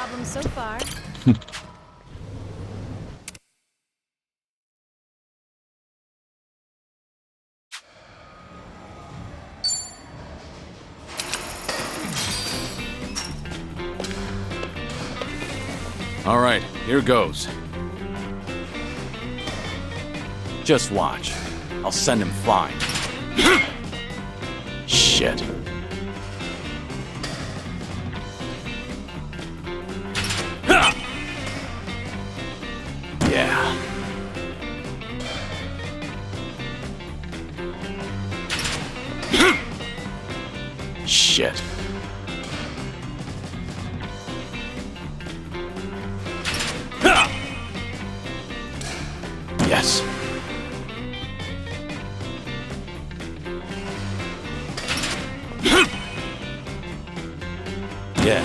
problem so far. All right, here goes. Just watch. I'll send him flying. Shit. Yeah. Shit. Yes. Yeah.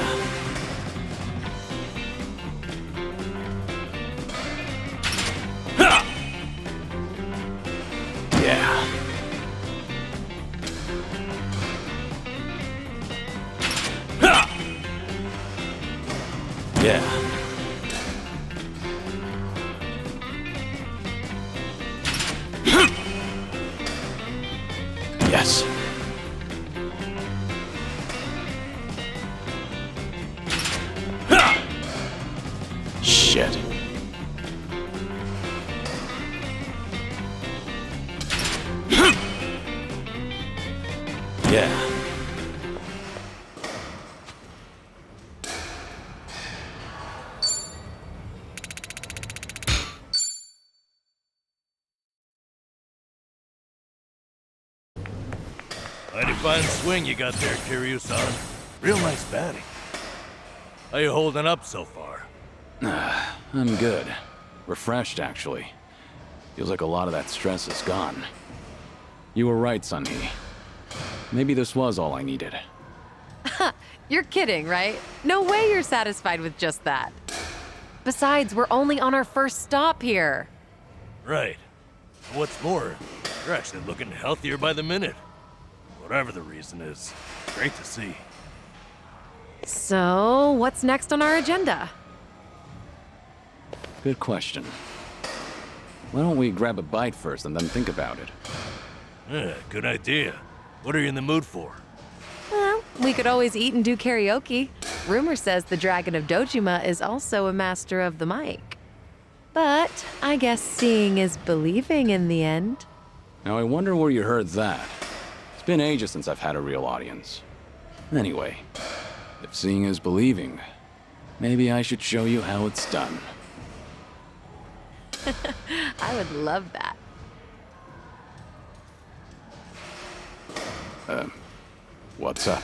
Yeah. Yeah. Yes. Shit. Yeah. Mighty fine swing you got there, Kiryu-san. Real nice batting. How you holding up so far? I'm good. Refreshed, actually. Feels like a lot of that stress is gone. You were right, Sunhee. Maybe this was all I needed. You're kidding, right? No way you're satisfied with just that. Besides, we're only on our first stop here. Right. What's more, you're actually looking healthier by the minute. Whatever the reason is, great to see. So, what's next on our agenda? Good question. Why don't we grab a bite first and then think about it? Yeah, good idea. What are you in the mood for? Well, we could always eat and do karaoke. Rumor says the Dragon of Dojima is also a master of the mic. But I guess seeing is believing in the end. Now I wonder where you heard that. It's been ages since I've had a real audience. Anyway, if seeing is believing, maybe I should show you how it's done. I would love that. What's up?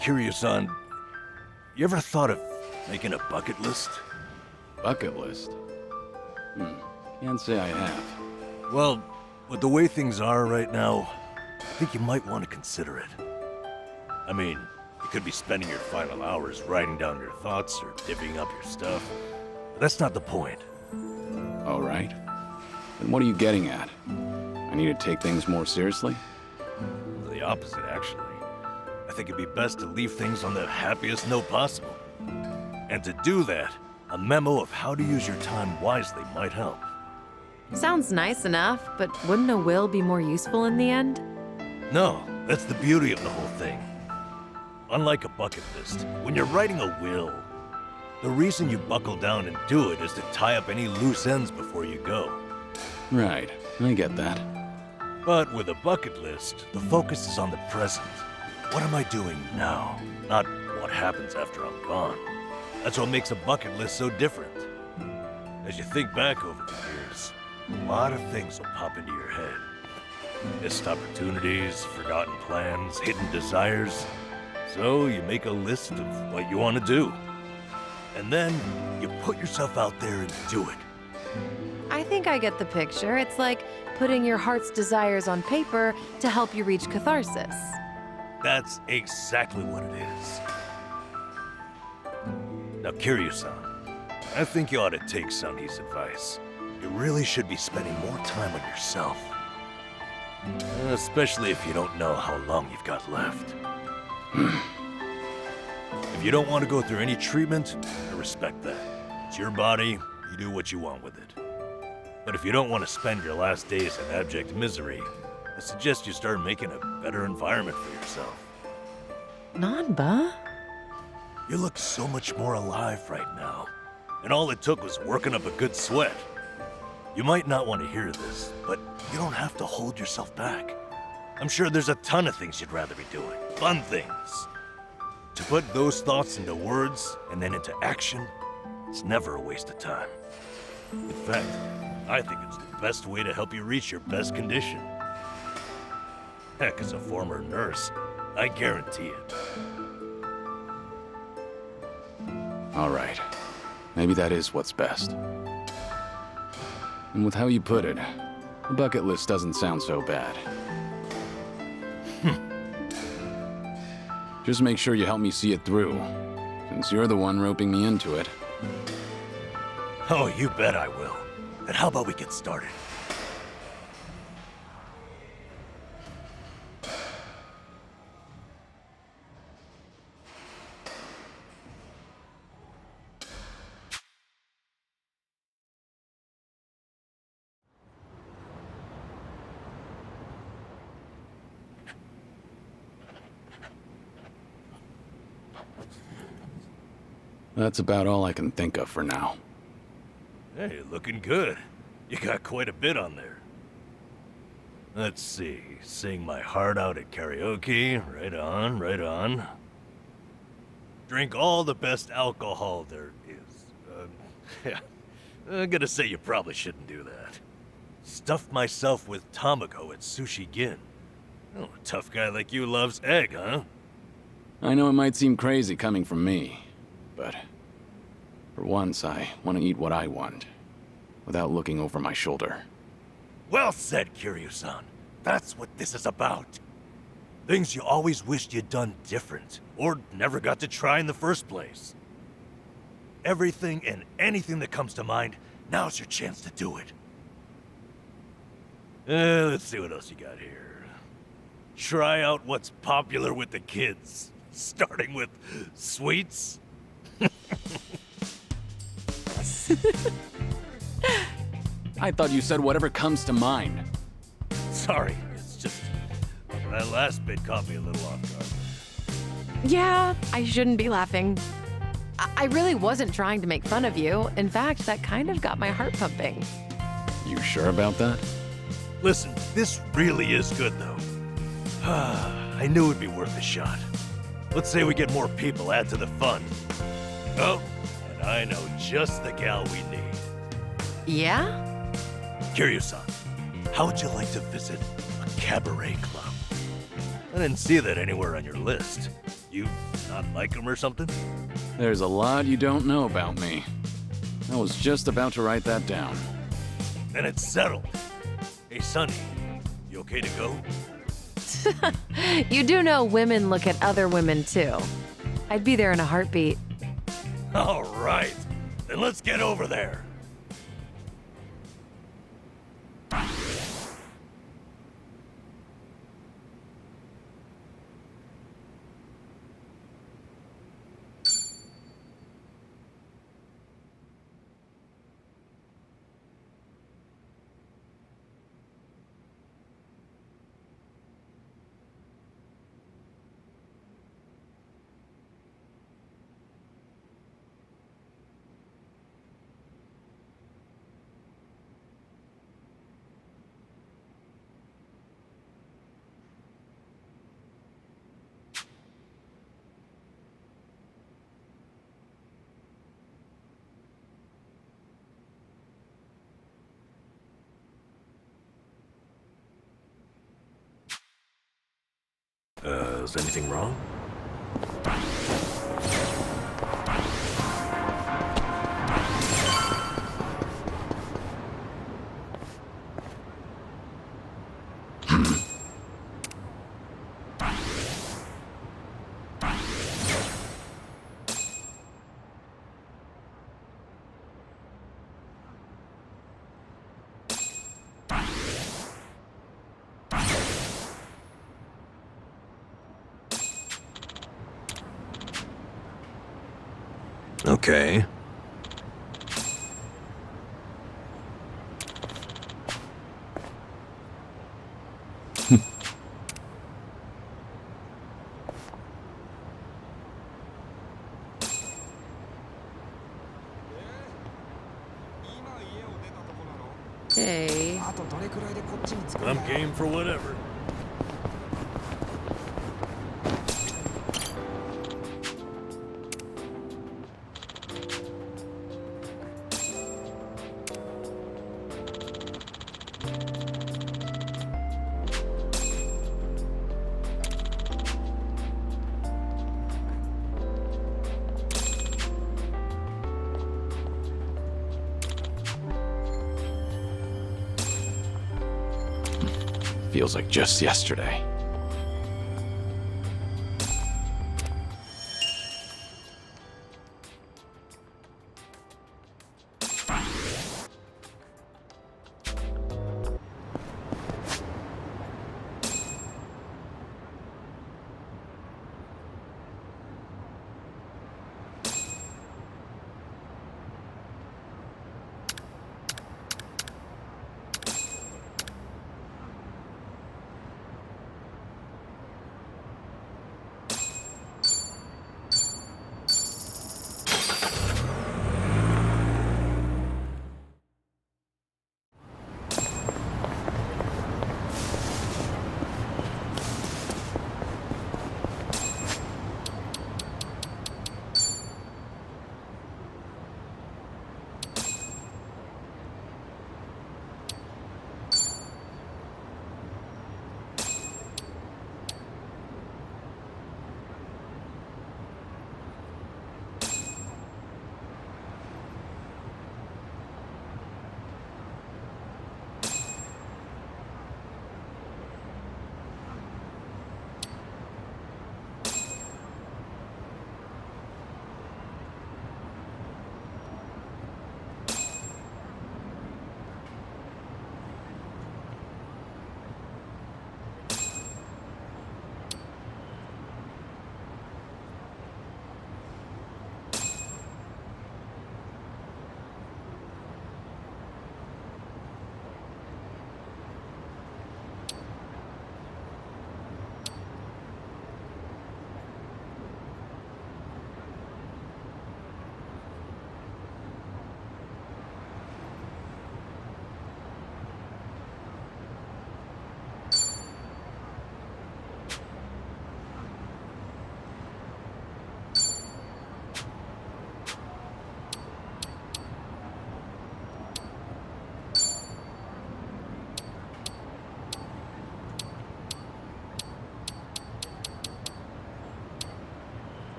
Kiryu-san, you ever thought of making a bucket list? Bucket list? Can't say I have. Well, with the way things are right now, I think you might want to consider it. I mean, you could be spending your final hours writing down your thoughts or divvying up your stuff. But that's not the point. All right. Then what are you getting at? I need to take things more seriously? The opposite, actually. I think it'd be best to leave things on the happiest note possible. And to do that, a memo of how to use your time wisely might help. Sounds nice enough, but wouldn't a will be more useful in the end? No, that's the beauty of the whole thing. Unlike a bucket list, when you're writing a will, the reason you buckle down and do it is to tie up any loose ends before you go. Right, I get that. But with a bucket list, the focus is on the present. What am I doing now? Not what happens after I'm gone. That's what makes a bucket list so different. As you think back over the years, a lot of things will pop into your head. Missed opportunities, forgotten plans, hidden desires. So you make a list of what you want to do. And then you put yourself out there and do it. I think I get the picture. It's like putting your heart's desires on paper to help you reach catharsis. That's exactly what it is. Now, Kiryu-san, I think you ought to take Sunhee's advice. You really should be spending more time on yourself. Especially if you don't know how long you've got left. If you don't want to go through any treatment, I respect that. It's your body, you do what you want with it. But if you don't want to spend your last days in abject misery, I suggest you start making a better environment for yourself. Nanba? You look so much more alive right now. And all it took was working up a good sweat. You might not want to hear this, but you don't have to hold yourself back. I'm sure there's a ton of things you'd rather be doing. Fun things. To put those thoughts into words and then into action, it's never a waste of time. In fact, I think it's the best way to help you reach your best condition. Heck, as a former nurse, I guarantee it. All right. Maybe that is what's best. And with how you put it, the bucket list doesn't sound so bad. Just make sure you help me see it through, since you're the one roping me into it. Oh, you bet I will. And how about we get started? That's about all I can think of for now. Hey, looking good. You got quite a bit on there. Let's see. Sing my heart out at karaoke. Right on, right on. Drink all the best alcohol there is. Yeah. I'm gonna say you probably shouldn't do that. Stuff myself with tamago at Sushi Gin. Oh, a tough guy like you loves egg, huh? I know it might seem crazy coming from me, but for once I want to eat what I want, without looking over my shoulder. Well said, Kiryu-san. That's what this is about. Things you always wished you'd done different, or never got to try in the first place. Everything and anything that comes to mind, now's your chance to do it. Let's see what else you got here. Try out what's popular with the kids, starting with sweets. I thought you said whatever comes to mind. Sorry, it's just that last bit caught me a little off guard. Yeah, I shouldn't be laughing. I really wasn't trying to make fun of you. In fact, that kind of got my heart pumping. You sure about that? Listen, this really is good, though. I knew it'd be worth a shot. Let's say we get more people, add to the fun. Oh, and I know just the gal we need. Yeah? Kiryu-san, how would you like to visit a cabaret club? I didn't see that anywhere on your list. You not like them or something? There's a lot you don't know about me. I was just about to write that down. Then it's settled. Hey, Sonny, you okay to go? You do know women look at other women too. I'd be there in a heartbeat. All right, then let's get over there. Is anything wrong? Okay. Hey. I'm game for whatever. Feels like just yesterday.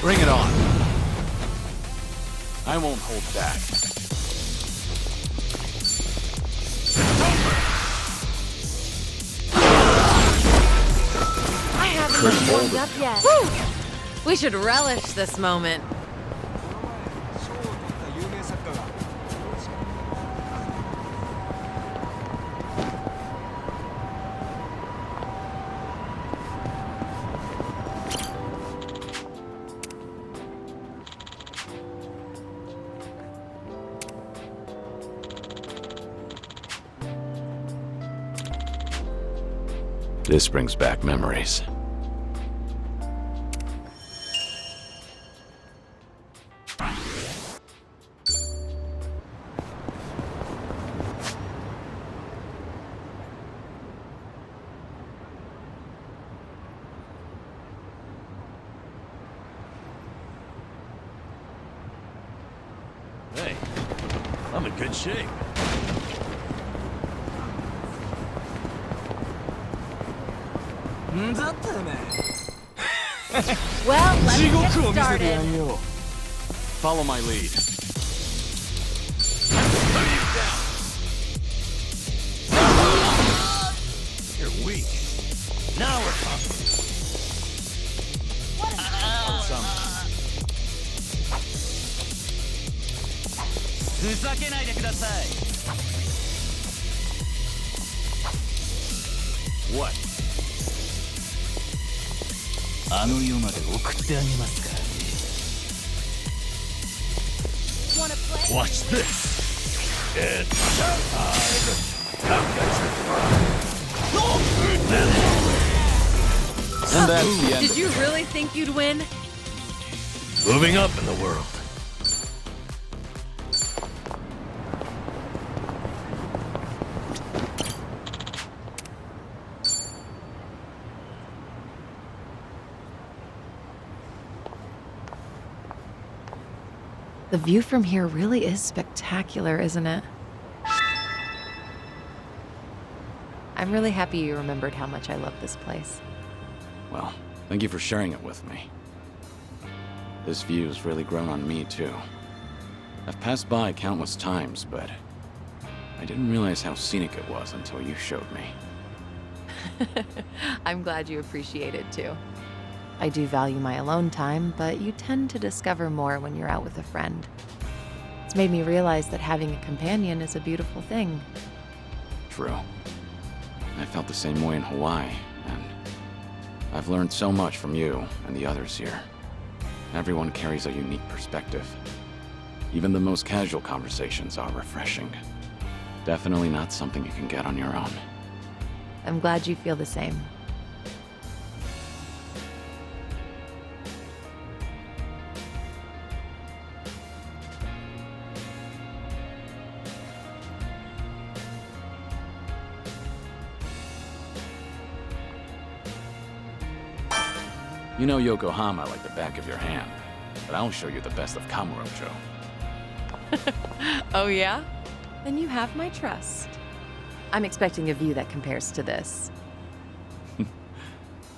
Bring it on. I won't hold back. I haven't been warmed up yet. Woo! We should relish this moment. This brings back memories. Hey, I'm in good shape. Well, let's get started. Follow my lead. You're weak. Now we're talking. What? あの世まで送ってあげますか。 Watch this. It's And that's the end. Did you really think you'd win? moving up in the world. The view from here really is spectacular, isn't it? I'm really happy you remembered how much I love this place. Well, thank you for sharing it with me. This view's really grown on me, too. I've passed by countless times, but I didn't realize how scenic it was until you showed me. I'm glad you appreciate it too. I do value my alone time, but you tend to discover more when you're out with a friend. It's made me realize that having a companion is a beautiful thing. True. I felt the same way in Hawaii, and I've learned so much from you and the others here. Everyone carries a unique perspective. Even the most casual conversations are refreshing. Definitely not something you can get on your own. I'm glad you feel the same. You know Yokohama like the back of your hand, but I'll show you the best of Kamurocho. Oh yeah? Then you have my trust. I'm expecting a view that compares to this.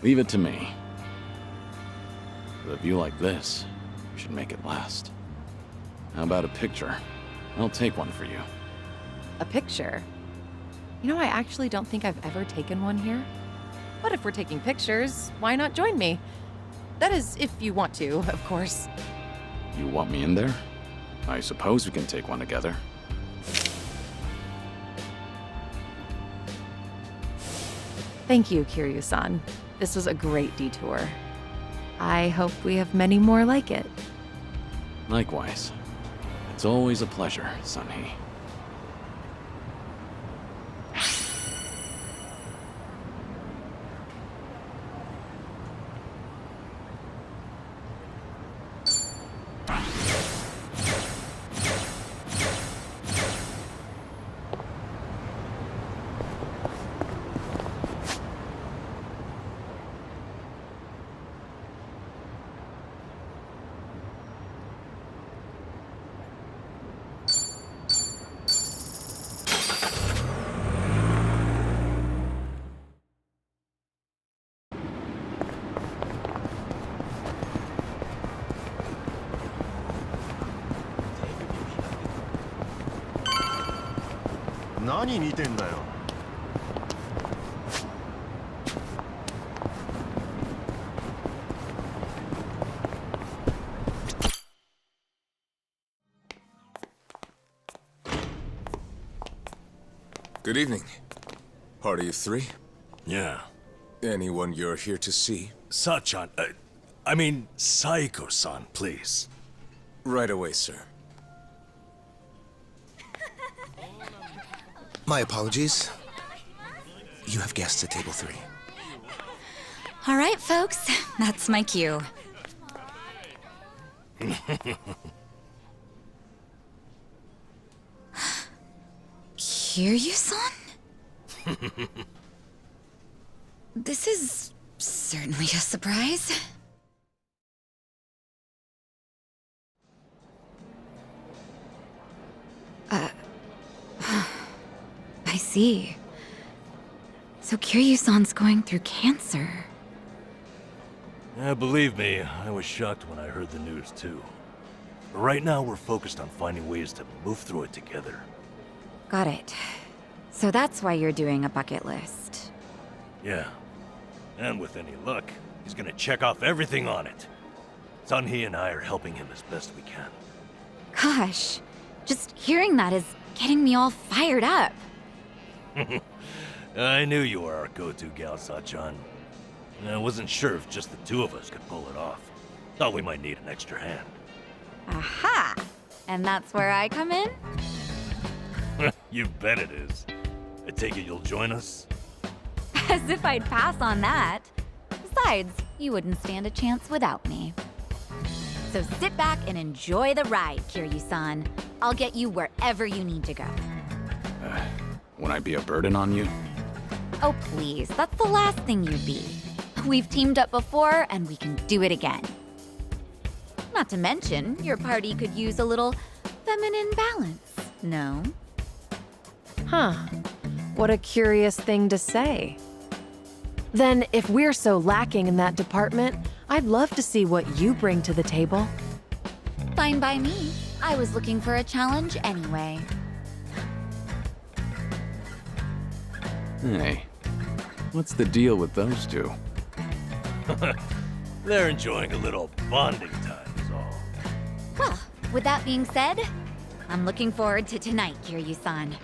Leave it to me. With a view like this, you should make it last. How about a picture? I'll take one for you. A picture? You know, I actually don't think I've ever taken one here. But if we're taking pictures, why not join me? That is, if you want to, of course. You want me in there? I suppose we can take one together. Thank you, Kiryu-san. This was a great detour. I hope we have many more like it. Likewise. It's always a pleasure, Sunhee. Good evening. Party of three? Yeah. Anyone you're here to see? Sachan, I mean, Saiko-san, please. Right away, sir. My apologies. You have guests at table 3. All right, folks, that's my cue. Kiryu-san? This is certainly a surprise. see. So Kiryu-san's going through cancer. Yeah, believe me, I was shocked when I heard the news too. But right now we're focused on finding ways to move through it together. Got it. So that's why you're doing a bucket list. Yeah. And with any luck, he's gonna check off everything on it. Sunhee and I are helping him as best we can. Gosh, just hearing that is getting me all fired up. I knew you were our go-to gal, Sachan. I wasn't sure if just the two of us could pull it off. Thought we might need an extra hand. Aha! And that's where I come in? You bet it is. I take it you'll join us? As if I'd pass on that. Besides, you wouldn't stand a chance without me. So sit back and enjoy the ride, Kiryu-san. I'll get you wherever you need to go. Won't I be a burden on you? Oh, please, that's the last thing you'd be. We've teamed up before, and we can do it again. Not to mention, your party could use a little feminine balance, no? Huh. What a curious thing to say. Then, if we're so lacking in that department, I'd love to see what you bring to the table. Fine by me. I was looking for a challenge anyway. Hey, what's the deal with those two? They're enjoying a little bonding time is all. Well, with that being said, I'm looking forward to tonight, Kiryu-san.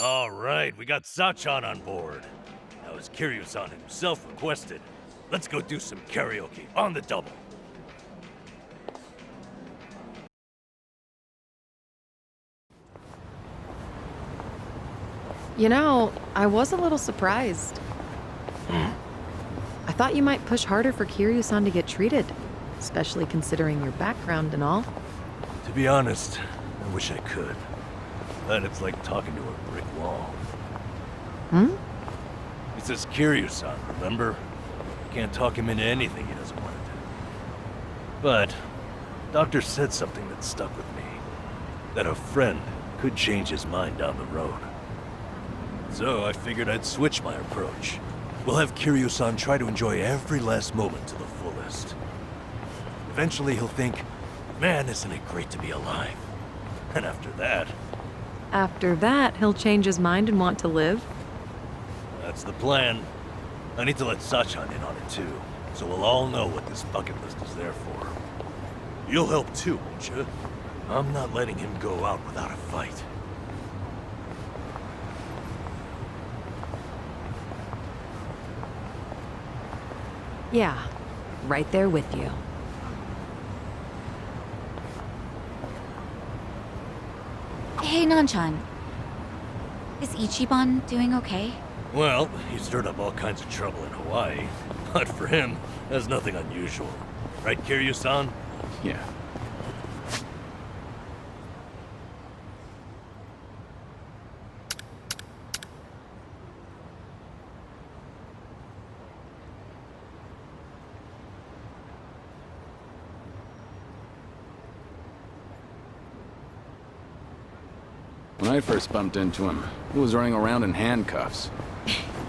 All right, we got Sachan on board. Now, as Kiryu-san himself requested, let's go do some karaoke on the double. You know, I was a little surprised. I thought you might push harder for Kiryu-san to get treated, especially considering your background and all. To be honest, I wish I could. But it's like talking to a brick wall. Hmm? He says Kiryu-san, remember? Can't talk him into anything he doesn't want to do. But, Doctor said something that stuck with me. That a friend could change his mind down the road. So I figured I'd switch my approach. We'll have Kiryu-san try to enjoy every last moment to the fullest. Eventually he'll think, man, isn't it great to be alive? And after that, After that, he'll change his mind and want to live? that's the plan. I need to let Sachan in on it too, so we'll all know what this bucket list is there for. You'll help too, won't you? I'm not letting him go out without a fight. Yeah, right there with you. Hey, Nanchan. Is Ichiban doing okay? Well, he stirred up all kinds of trouble in Hawaii, but for him, that's nothing unusual. Right, Kiryu-san? Yeah. When I first bumped into him, he was running around in handcuffs.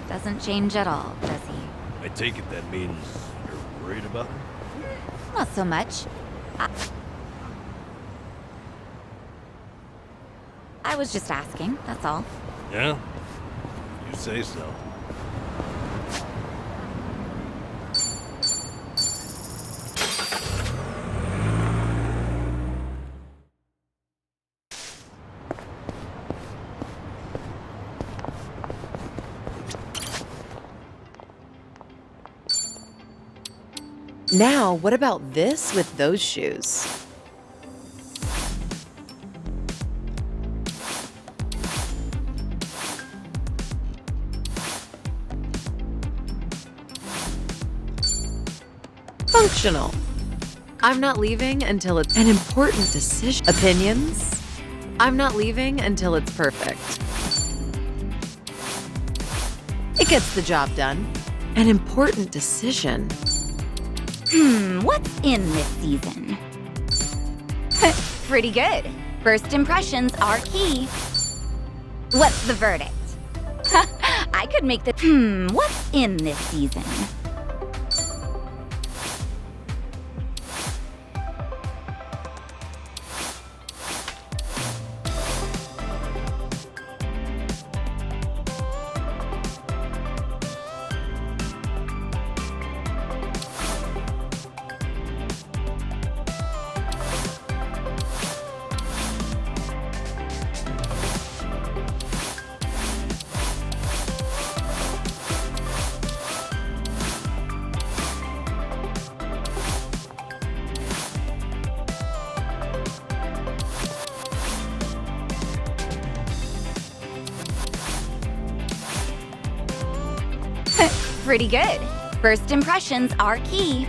Doesn't change at all, does he? I take it that means you're worried about him? Not so much. I was just asking, that's all. Yeah? You say so. Now, what about this with those shoes? Functional. I'm not leaving until it's an important decision. Opinions? I'm not leaving until it's perfect. It gets the job done. An important decision. What's in this season? Pretty good. First impressions are key. What's the verdict? I could make the. What's in this season? Pretty good. First impressions are key.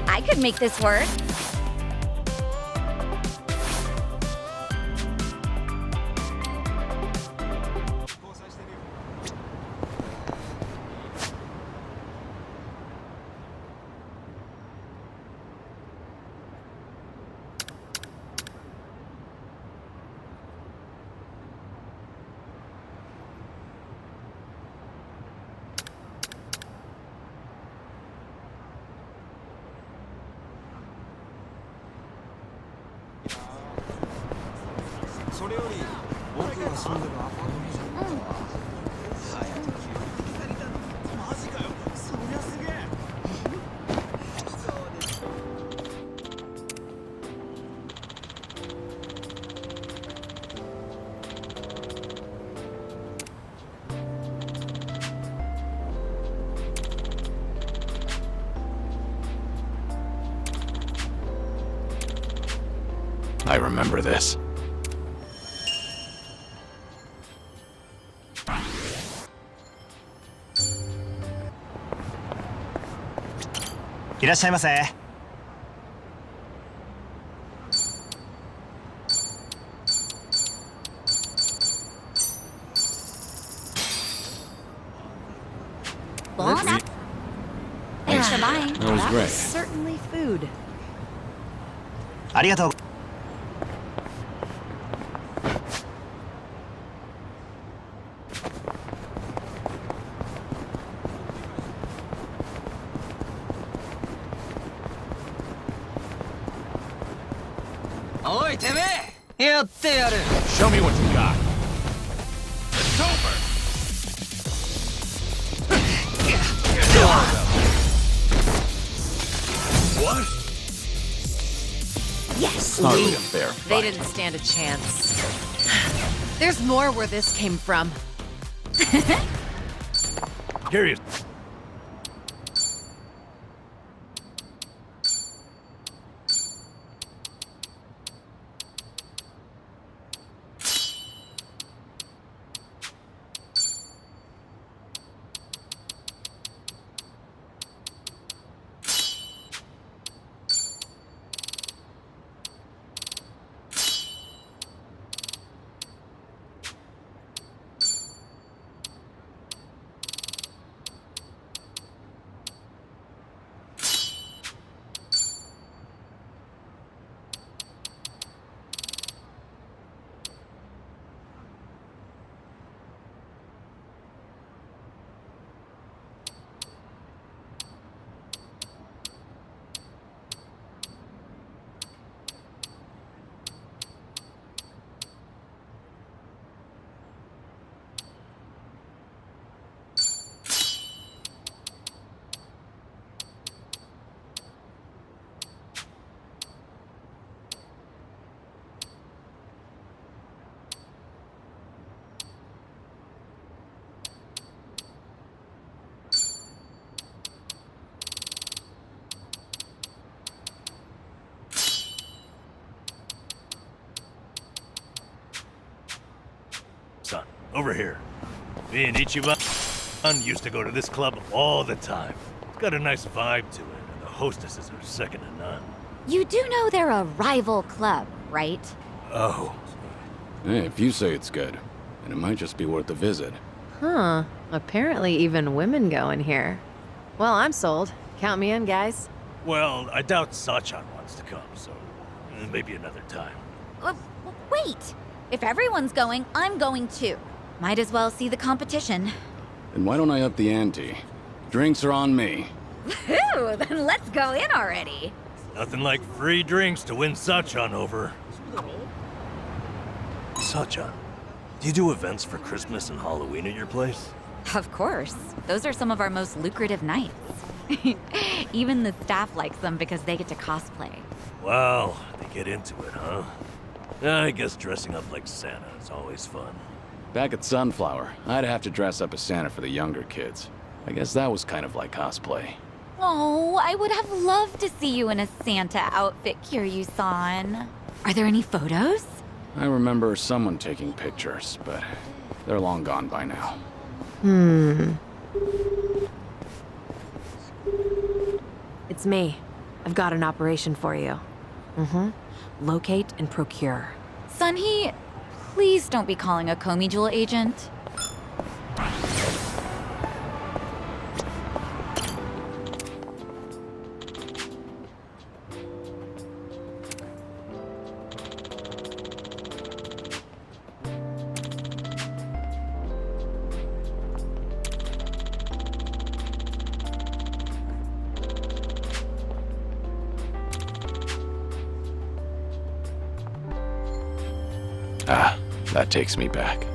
I could make this work. I remember this. Bon app. Thanks for buying. That was That great. was certainly food. ありがとう。おいてめえ、やってやる。 Show me what you got. It's over. What? Yes. Hardly a fair They fight. didn't stand a chance. There's more where this came from. Curious. over here. Me and Ichiban used to go to this club all the time. It's got a nice vibe to it, and the hostesses are second to none. You do know they're a rival club, right? Oh, Hey, if you say it's good, then it might just be worth a visit. Huh. Apparently even women go in here. Well, I'm sold. Count me in, guys. well, I doubt Sachan wants to come, so maybe another time. Wait! If everyone's going, I'm going too. Might as well see the competition. Then why don't I up the ante? Drinks are on me. Whew, then let's go in already. Nothing like free drinks to win Sachan over. Sachan, do you do events for Christmas and Halloween at your place? Of course. Those are some of our most lucrative nights. Even the staff likes them because they get to cosplay. Wow, they get into it, huh? I guess dressing up like Santa is always fun. Back at Sunflower, I'd have to dress up as Santa for the younger kids. I guess that was kind of like cosplay. Oh, I would have loved to see you in a Santa outfit, Kiryu-san. Are there any photos? I remember someone taking pictures, but they're long gone by now. It's me. I've got an operation for you. Locate and procure. Sunhee, please don't be calling a Komi Jewel agent. Ah, that takes me back.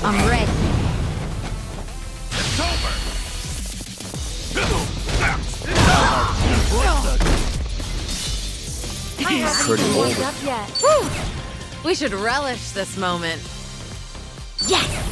I'm ready. Pretty old. Up yet. We should relish this moment. Yes!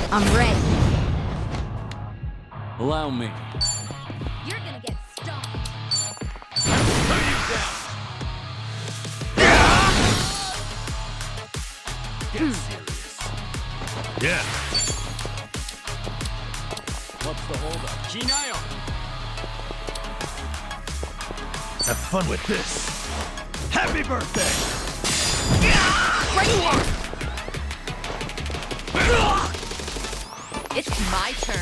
I'm ready. Allow me. You're gonna get stomped. Yeah. What's the holdup? Have fun with this. Happy birthday! It's my turn.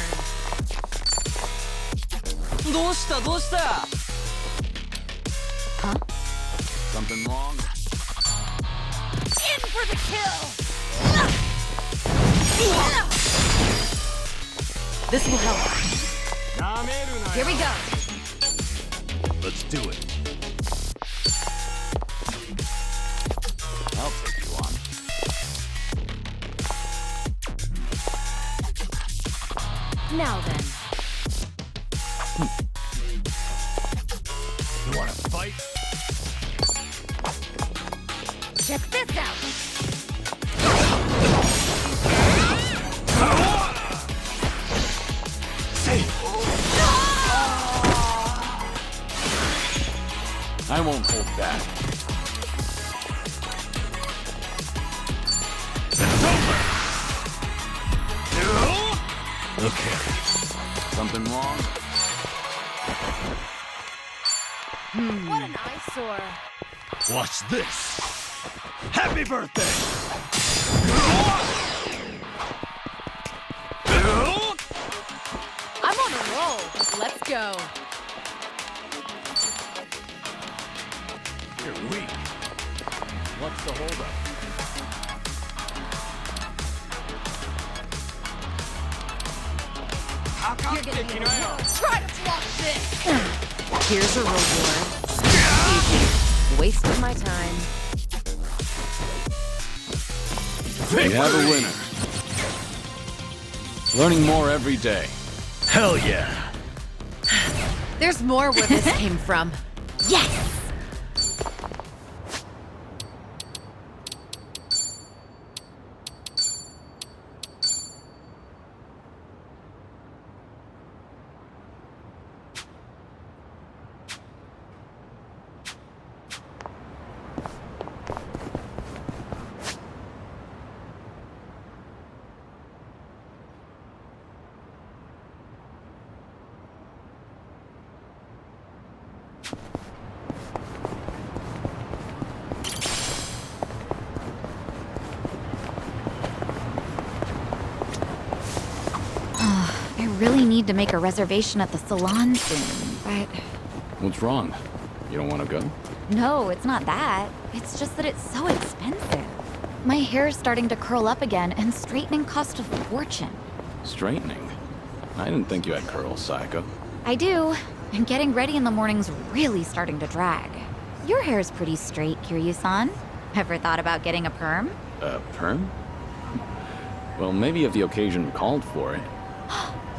どうしたどうした Something wrong? In for the kill! This will help. Here we go. Let's do it. I'll take you on. Now then. You wanna fight? Check this out. I won't hold back. Okay. Something wrong? What an eyesore. Watch this. Happy birthday! I'm on a roll. Let's go. You're weak. What's the holdup? You're gonna be try to block this. Here's a reward. Easy. Wasted my time. We have a winner. Learning more every day. Hell yeah! There's more where this came from. Yes! I really need to make a reservation at the salon soon, but What's wrong? You don't want to go? no, it's not that. It's just that it's so expensive. My hair's starting to curl up again, and straightening costs a fortune. Straightening? I didn't think you had curls, Psycho. I do, and getting ready in the morning's really starting to drag. Your hair's pretty straight, Kiryu-san. Ever thought about getting a perm? A perm? Well, maybe if the occasion called for it.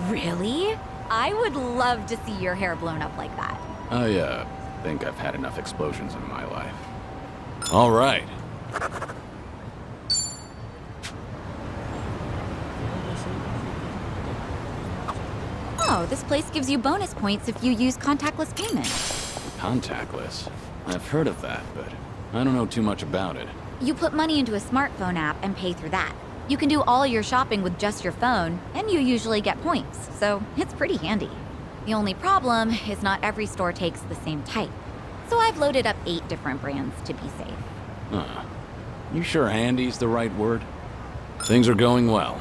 Really? I would love to see your hair blown up like that. I think I've had enough explosions in my life. All right. Oh, this place gives you bonus points if you use contactless payment. Contactless. I've heard of that, but I don't know too much about it. You put money into a smartphone app and pay through that. You can do all your shopping with just your phone, and you usually get points, so it's pretty handy. The only problem is not every store takes the same type. So I've loaded up 8 different brands to be safe. Huh. You sure handy's the right word? Things are going well.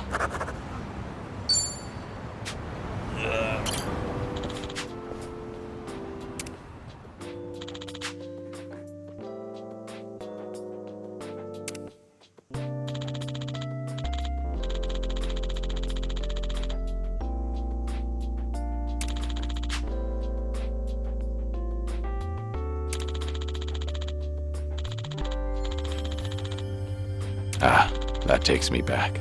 Ah, that takes me back.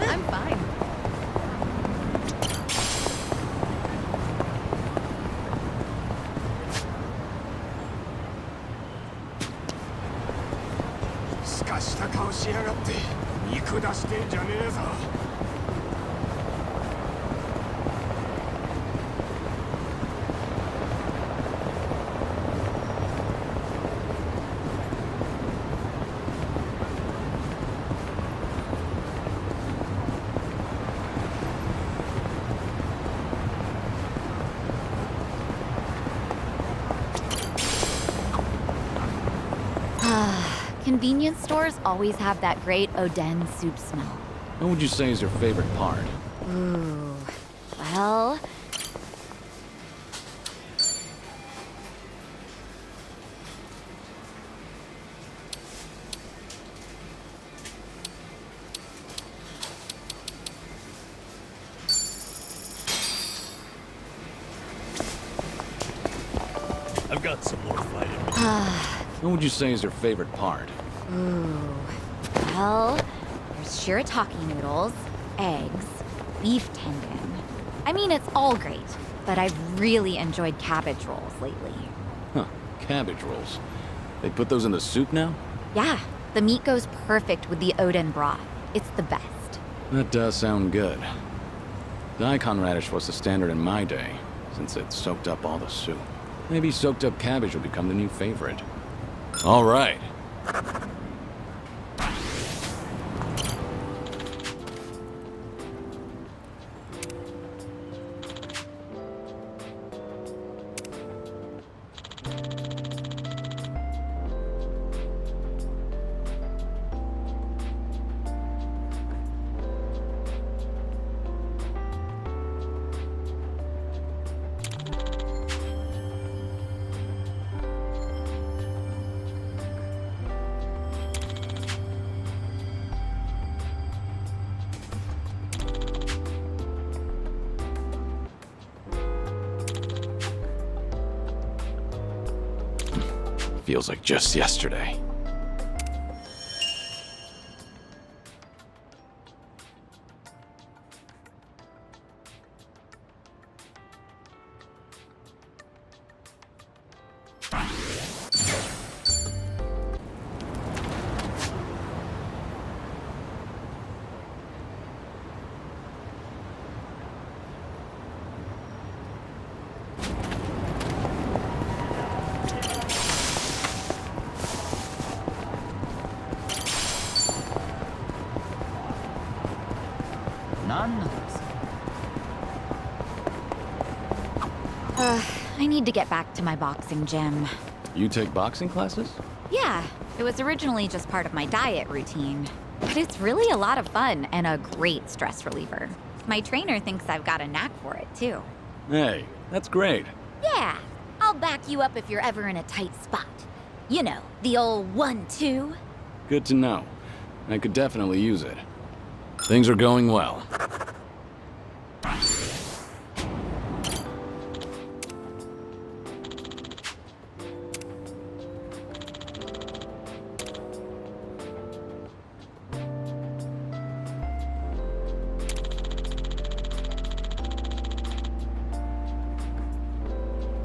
I'm fine. Convenience stores always have that great Oden soup smell. What would you say is your favorite part? Ooh, well... I've got some more fighting. What would you say is your favorite part? Ooh, well, there's shirataki noodles, eggs, beef tendon. I mean, it's all great, but I've really enjoyed cabbage rolls lately. Huh, cabbage rolls. They put those in the soup now? Yeah, the meat goes perfect with the Oden broth. It's the best. That does sound good. Daikon radish was the standard in my day, since it soaked up all the soup. Maybe soaked up cabbage will become the new favorite. All right. Feels like just yesterday. I need to get back to my boxing gym. You take boxing classes? Yeah, it was originally just part of my diet routine. But it's really a lot of fun and a great stress reliever. My trainer thinks I've got a knack for it, too. Hey, that's great. Yeah, I'll back you up if you're ever in a tight spot. You know, the old 1-2. Good to know. I could definitely use it. Things are going well.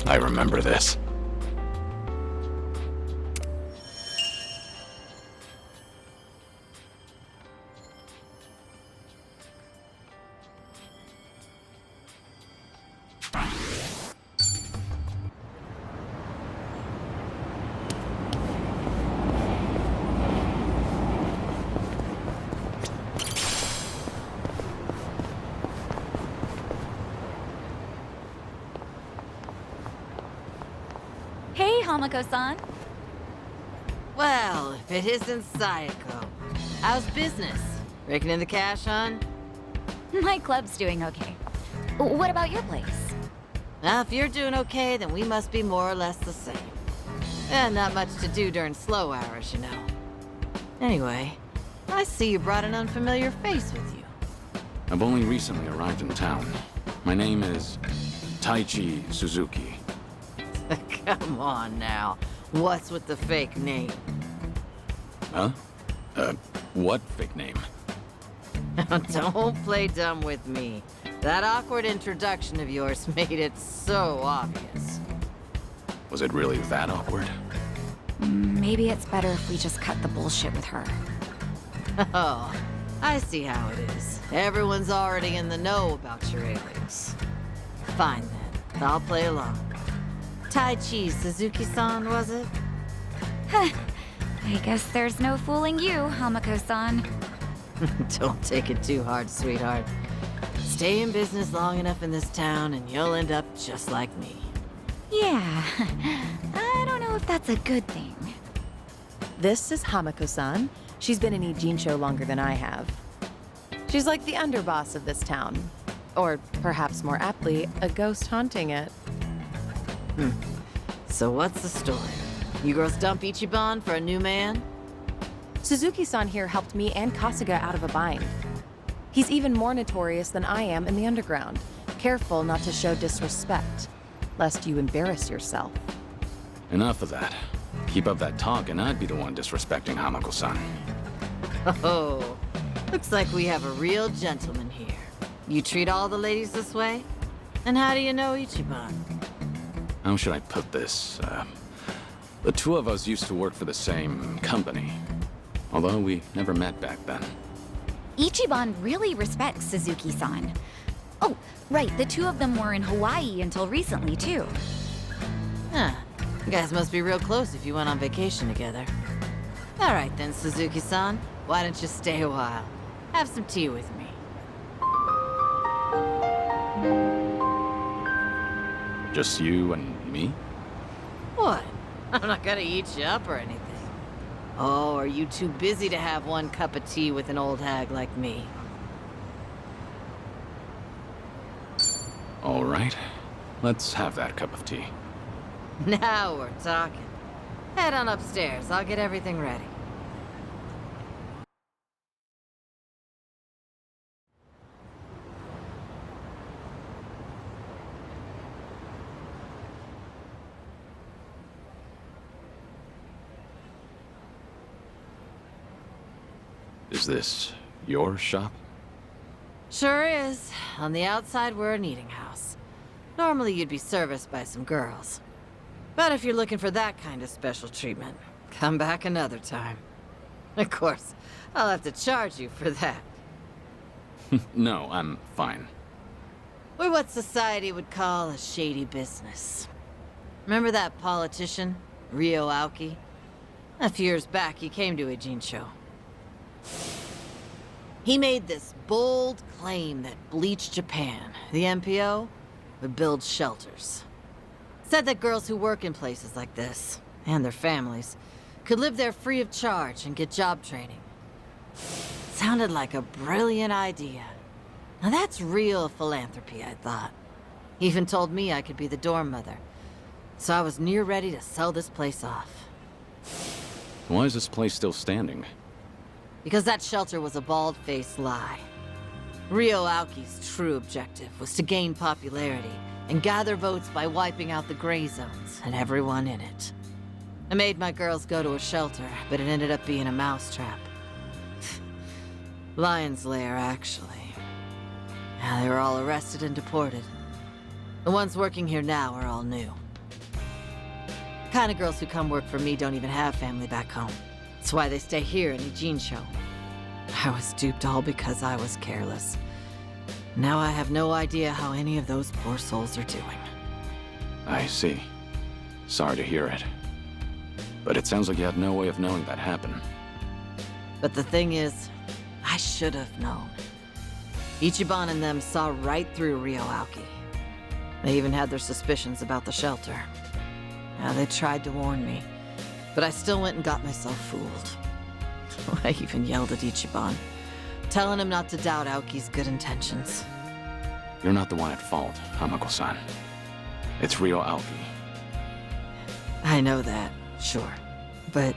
I remember this. Hey, Hamako-san. Well, if it isn't Sayako. How's business? Raking in the cash, hon? My club's doing okay. What about your place? Now, if you're doing okay, then we must be more or less the same. And not much to do during slow hours, you know. Anyway, I see you brought an unfamiliar face with you. I've only recently arrived in town. My name is Taichi Suzuki. Come on now. What's with the fake name? Huh? What fake name? Don't play dumb with me. That awkward introduction of yours made it so obvious. Was it really that awkward? Maybe it's better if we just cut the bullshit with her. Oh, I see how it is. Everyone's already in the know about your alias. Fine then, I'll play along. Taichi Suzuki-san, was it? I guess there's no fooling you, Hamako-san. Don't take it too hard, sweetheart. Stay in business long enough in this town and you'll end up just like me. Yeah, I don't know if that's a good thing. This is Hamako-san. She's been in Ijincho longer than I have. She's like the underboss of this town. Or perhaps more aptly, a ghost haunting it. So what's the story? You girls dump Ichiban for a new man? Suzuki-san here helped me and Kasuga out of a bind. He's even more notorious than I am in the underground. Careful not to show disrespect, lest you embarrass yourself. Enough of that. Keep up that talk and I'd be the one disrespecting Hamako-san. Oh, looks like we have a real gentleman here. You treat all the ladies this way? And how do you know Ichiban? How should I put this? The two of us used to work for the same company. Although we never met back then. Ichiban really respects Suzuki-san. Oh, right, the two of them were in Hawaii until recently, too. Huh. You guys must be real close if you went on vacation together. All right then, Suzuki-san. Why don't you stay a while? Have some tea with me. Just you and me? What? I'm not gonna eat you up or anything. Oh, are you too busy to have one cup of tea with an old hag like me? All right. Let's have that cup of tea. Now we're talking. Head on upstairs. I'll get everything ready. Is this your shop? Sure is. On the outside, we're an eating house. Normally, you'd be serviced by some girls. But if you're looking for that kind of special treatment, come back another time. Of course, I'll have to charge you for that. No, I'm fine. We're what society would call a shady business. Remember that politician, Ryo Aoki? A few years back, he came to Ijincho. He made this bold claim that Bleach Japan, the MPO, would build shelters. Said that girls who work in places like this, and their families, could live there free of charge and get job training. Sounded like a brilliant idea. Now that's real philanthropy, I thought. He even told me I could be the dorm mother. So I was near ready to sell this place off. Why is this place still standing? Because that shelter was a bald-faced lie. Ryo Aoki's true objective was to gain popularity and gather votes by wiping out the gray zones and everyone in it. I made my girls go to a shelter, but it ended up being a mousetrap. Lion's Lair, actually. Yeah, they were all arrested and deported. The ones working here now are all new. The kind of girls who come work for me don't even have family back home. That's why they stay here in Ijincho. I was duped all because I was careless. Now I have no idea how any of those poor souls are doing. I see. Sorry to hear it. But it sounds like you had no way of knowing that happened. But the thing is, I should have known. Ichiban and them saw right through Ryo Aoki. They even had their suspicions about the shelter. Now, they tried to warn me, but I still went and got myself fooled. I even yelled at Ichiban, telling him not to doubt Aoki's good intentions. You're not the one at fault, Hamako-san. It's Ryo Aoki. I know that, sure, but...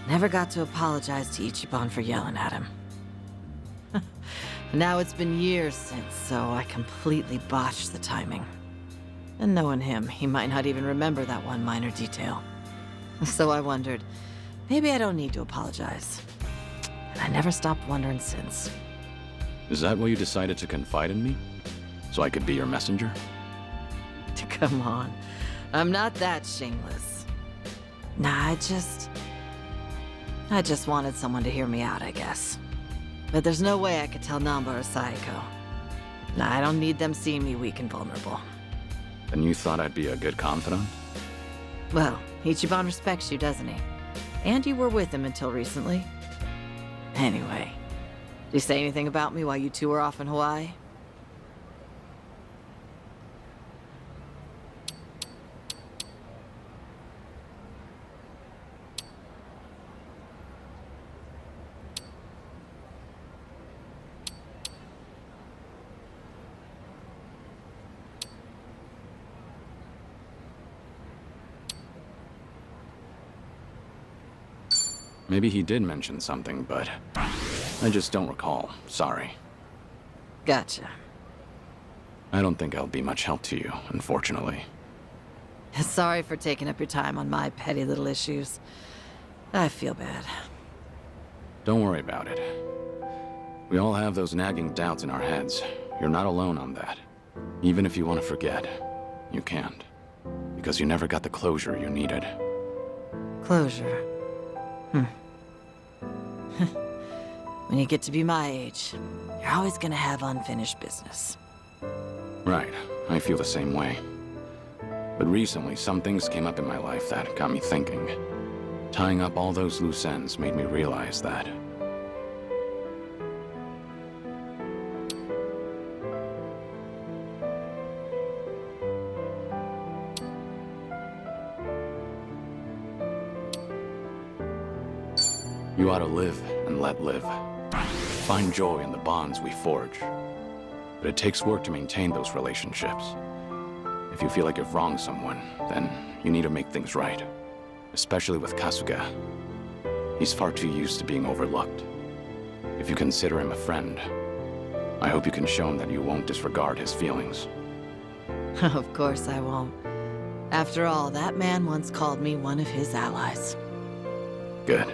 Never got to apologize to Ichiban for yelling at him. Now it's been years since, so I completely botched the timing. And knowing him, he might not even remember that one minor detail. So I wondered, maybe I don't need to apologize. And I never stopped wondering since. Is that why you decided to confide in me? So I could be your messenger? Come on, I'm not that shameless. Nah, I just wanted someone to hear me out, I guess. But there's no way I could tell Namba or Saeko. Nah, I don't need them seeing me weak and vulnerable. And you thought I'd be a good confidant? Well, Ichiban respects you, doesn't he? And you were with him until recently. Anyway, did he say anything about me while you two were off in Hawaii? Maybe he did mention something, but I just don't recall. Sorry. Gotcha. I don't think I'll be much help to you, unfortunately. Sorry for taking up your time on my petty little issues. I feel bad. Don't worry about it. We all have those nagging doubts in our heads. You're not alone on that. Even if you want to forget, you can't. Because you never got the closure you needed. Closure. When you get to be my age, you're always gonna have unfinished business. Right, I feel the same way. But recently, some things came up in my life that got me thinking. Tying up all those loose ends made me realize that. You ought to live and let live. Find joy in the bonds we forge. But it takes work to maintain those relationships. If you feel like you've wronged someone, then you need to make things right. Especially with Kasuga. He's far too used to being overlooked. If you consider him a friend, I hope you can show him that you won't disregard his feelings. Of course I won't. After all, that man once called me one of his allies. Good.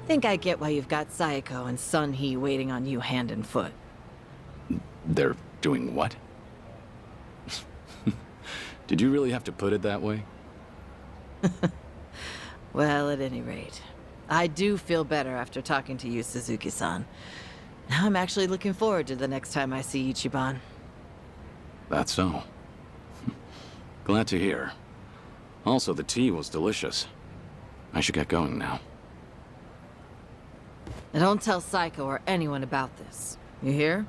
Think I get why you've got Sayako and Sun Hee waiting on you hand and foot. They're doing what? Did you really have to put it that way? Well, at any rate, I do feel better after talking to you, Suzuki-san. Now I'm actually looking forward to the next time I see Ichiban. That's so. Glad to hear. Also, the tea was delicious. I should get going now. And don't tell Psycho or anyone about this. You hear?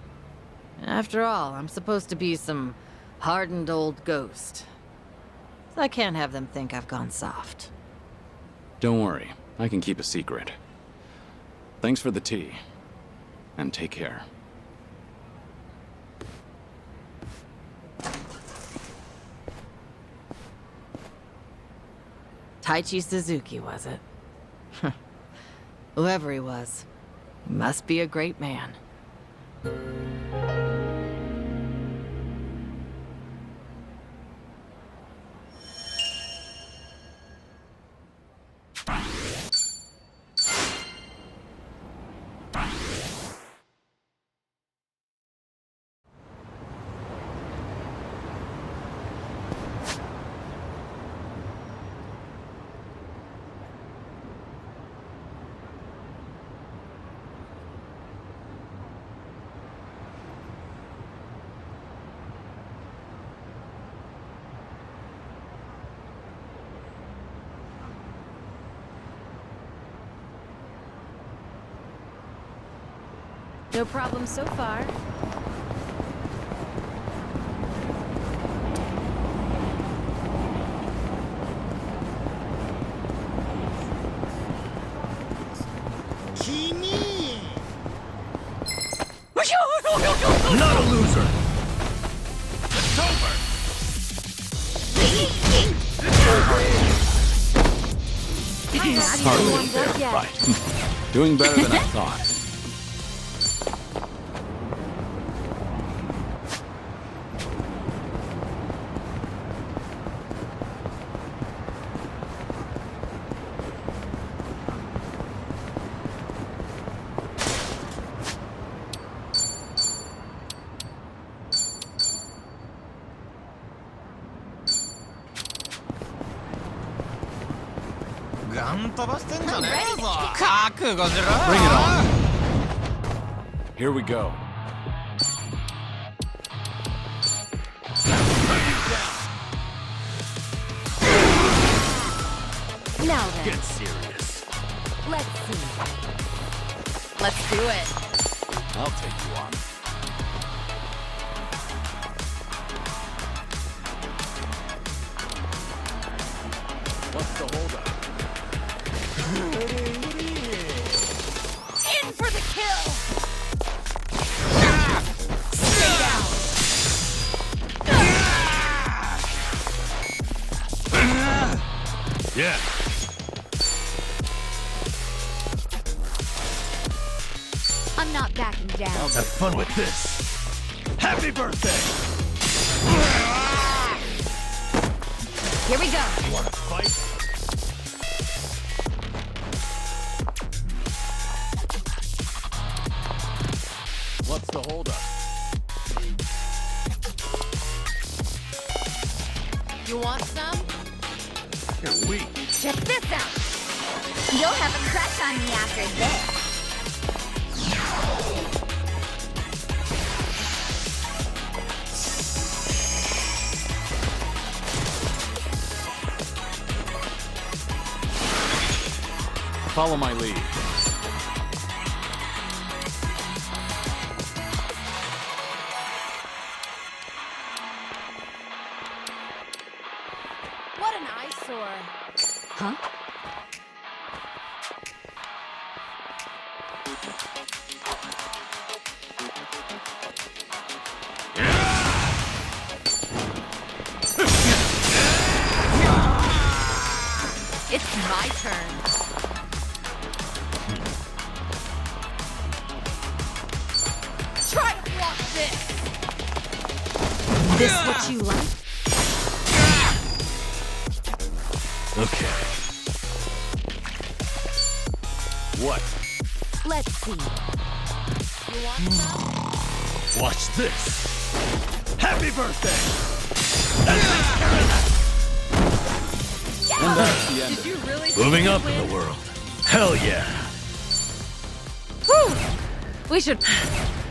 After all, I'm supposed to be some hardened old ghost. So I can't have them think I've gone soft. Don't worry, I can keep a secret. Thanks for the tea. And take care. Taichi Suzuki, was it? Whoever he was, he must be a great man. No problem so far. Not a loser! It's over! Hardly fair fight. Doing better than I thought. Bring it on. Here we go. Now then, Get serious. let's see. Let's do it. I'll take you on. What's the holdup? In for the kill! Yeah. I'm not backing down. Have fun with this. Happy birthday! Here we go. You wanna fight? What's the holdup? You want some? You're weak. Check this out. You'll have a crush on me after this. Follow my lead. What an eyesore. Huh? It's my turn. Try to block this. this what you like? Okay. What? Let's see. Watch this. Happy birthday! And that's the end of it. Moving up in the world. Hell yeah. Whew. We should.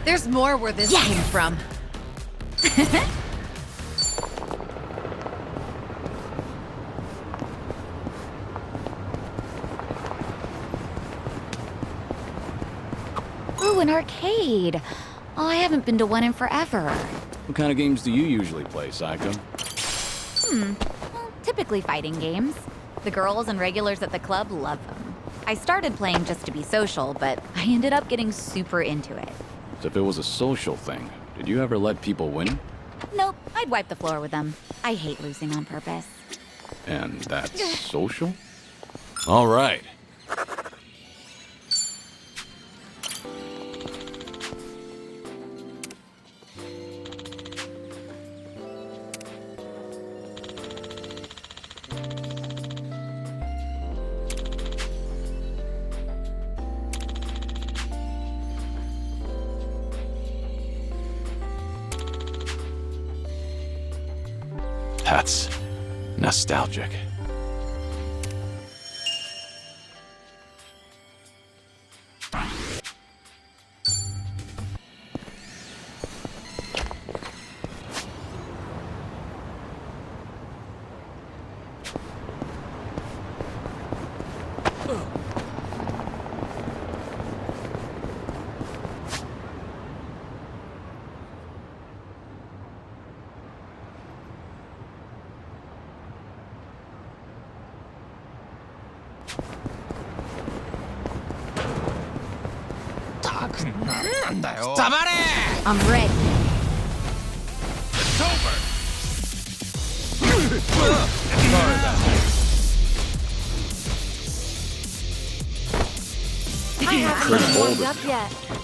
There's more where this came from. Ooh, an arcade. Oh, I haven't been to one in forever. What kind of games do you usually play, Psycho? Well, typically fighting games. The girls and regulars at the club love them. I started playing just to be social, but I ended up getting super into it. So if it was a social thing, did you ever let people win? Nope, I'd wipe the floor with them. I hate losing on purpose. And that's social? All right. That's nostalgic. I'm ready. It's over! I haven't warmed up yet.